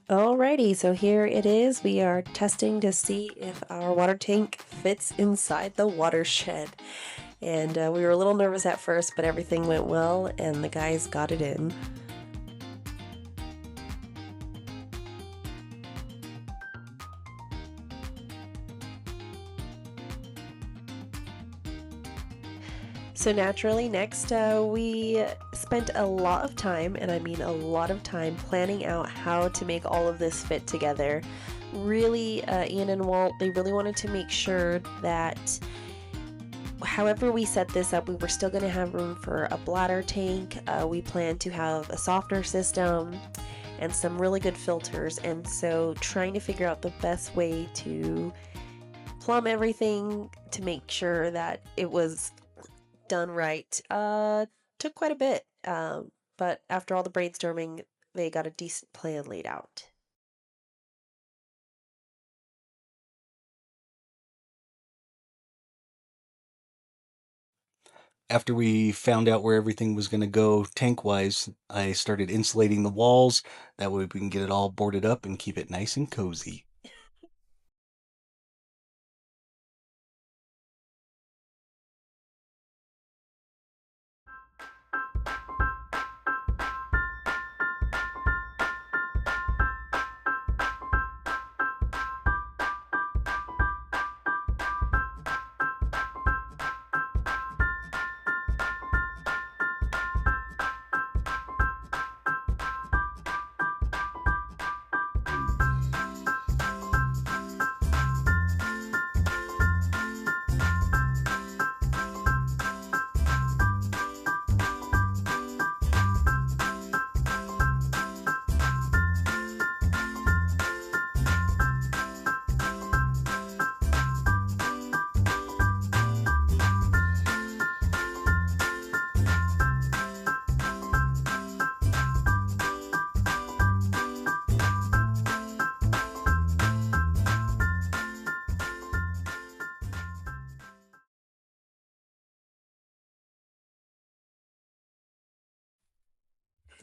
Alrighty, so here it is. We are testing to see if our water tank fits inside the watershed. And we were a little nervous at first, but everything went well and the guys got it in. So naturally, next we spent a lot of time, and I mean a lot of time, planning out how to make all of this fit together. Really, Ian and Walt, they really wanted to make sure that however we set this up, we were still going to have room for a bladder tank. We plan to have a softener system and some really good filters. And so trying to figure out the best way to plumb everything to make sure that it was done right took quite a bit. But after all the brainstorming, they got a decent plan laid out. After we found out where everything was going to go tank wise, I started insulating the walls. That way we can get it all boarded up and keep it nice and cozy.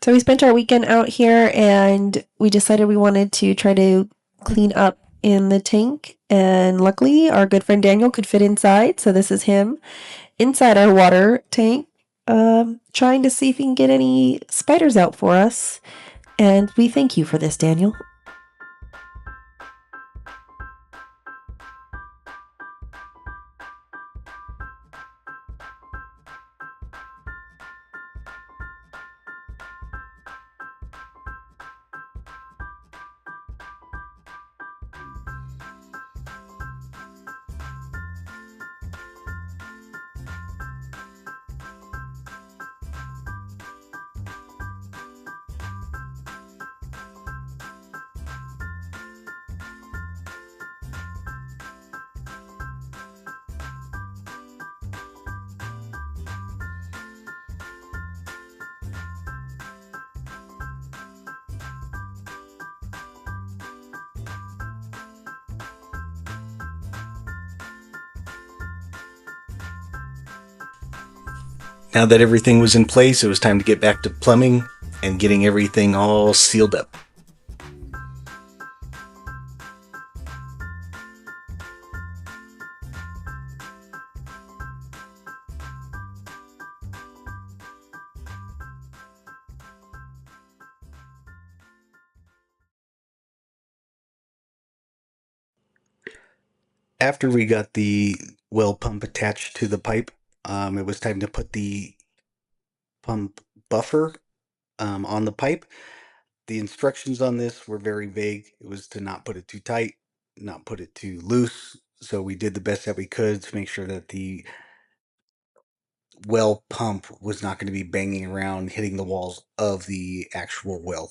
So we spent our weekend out here and we decided we wanted to try to clean up in the tank. And luckily, our good friend Daniel could fit inside. So this is him inside our water tank, trying to see if he can get any spiders out for us. And we thank you for this, Daniel. Now that everything was in place, it was time to get back to plumbing and getting everything all sealed up. After we got the well pump attached to the pipe, it was time to put the pump buffer on the pipe. The instructions on this were very vague. It was to not put it too tight, not put it too loose. So we did the best that we could to make sure that the well pump was not going to be banging around, hitting the walls of the actual well.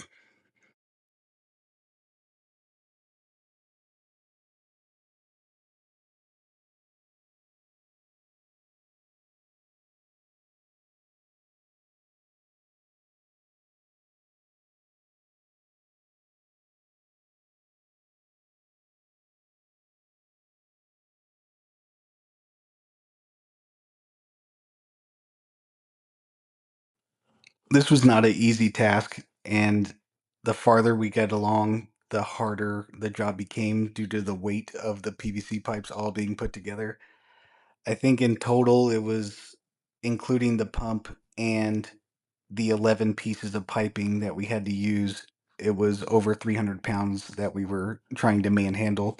This was not an easy task, and the farther we get along, the harder the job became due to the weight of the PVC pipes all being put together. I think in total it was, including the pump and the 11 pieces of piping that we had to use, it was over 300 pounds that we were trying to manhandle.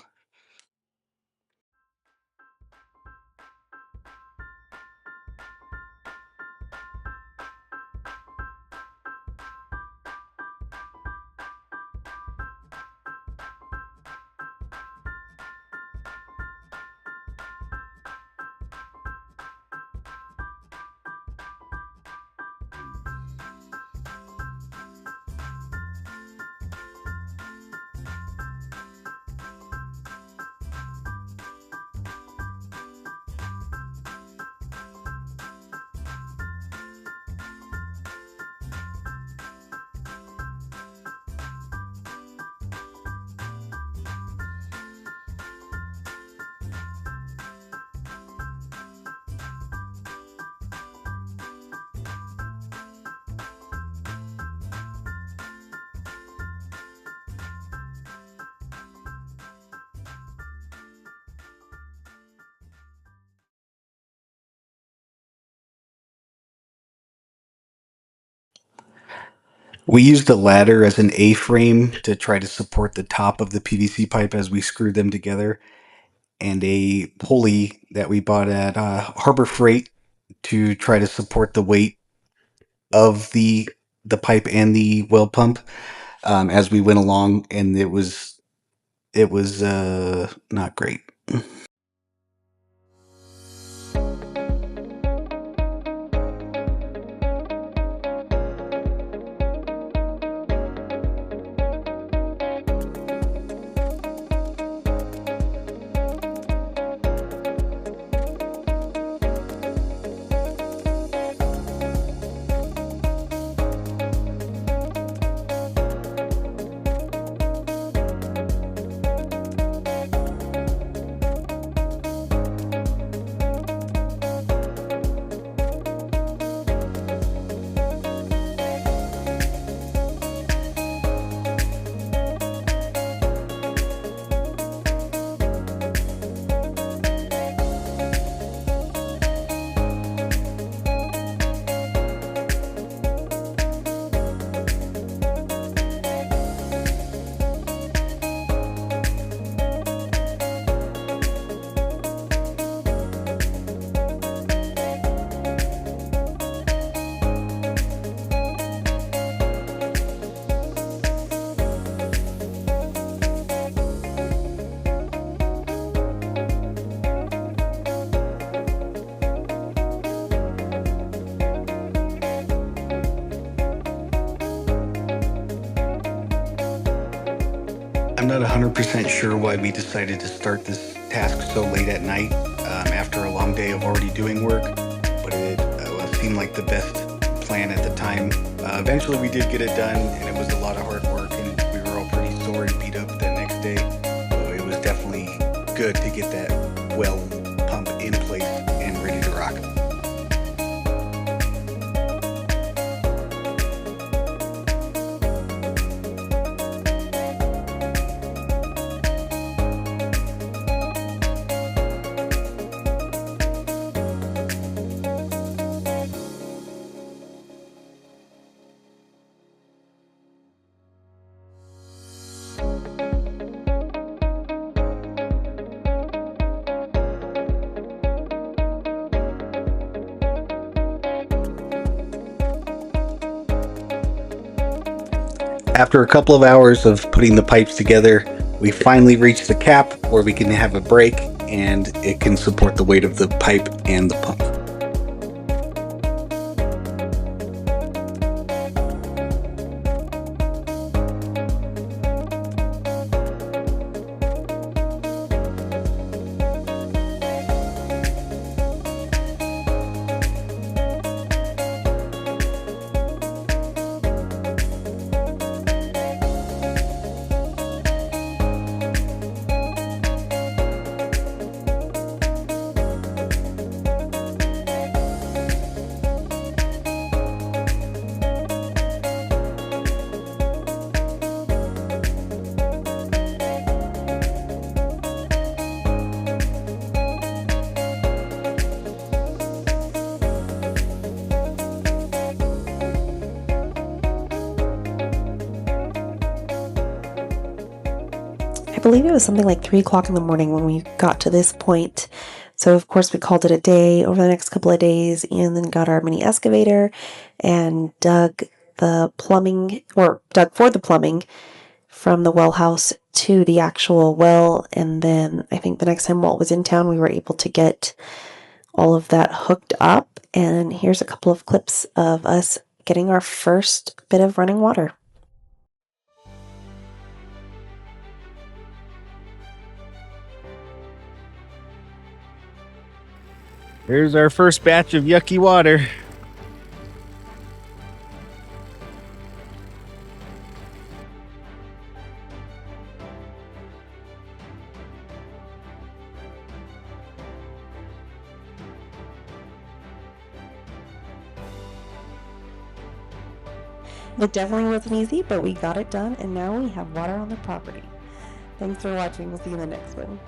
We used a ladder as an A-frame to try to support the top of the PVC pipe as we screwed them together, and a pulley that we bought at Harbor Freight to try to support the weight of the pipe and the well pump as we went along, and it was not great. I'm not 100% sure why we decided to start this task so late at night after a long day of already doing work, but it seemed like the best plan at the time. Eventually, we did get it done, and it was a lot of hard work, and we were all pretty sore and beat up the next day. So it was definitely good to get that well pump in place and ready to rock. After a couple of hours of putting the pipes together, we finally reached the cap where we can have a break and it can support the weight of the pipe and the pump. believe it was something like 3 o'clock in the morning when we got to this point. So of course we called it a day over the next couple of days, and then got our mini excavator and dug for the plumbing from the well house to the actual well. And then I think the next time Walt was in town, we were able to get all of that hooked up. And here's a couple of clips of us getting our first bit of running water. Here's our first batch of yucky water. It definitely wasn't easy, but we got it done, and now we have water on the property. Thanks for watching. We'll see you in the next one.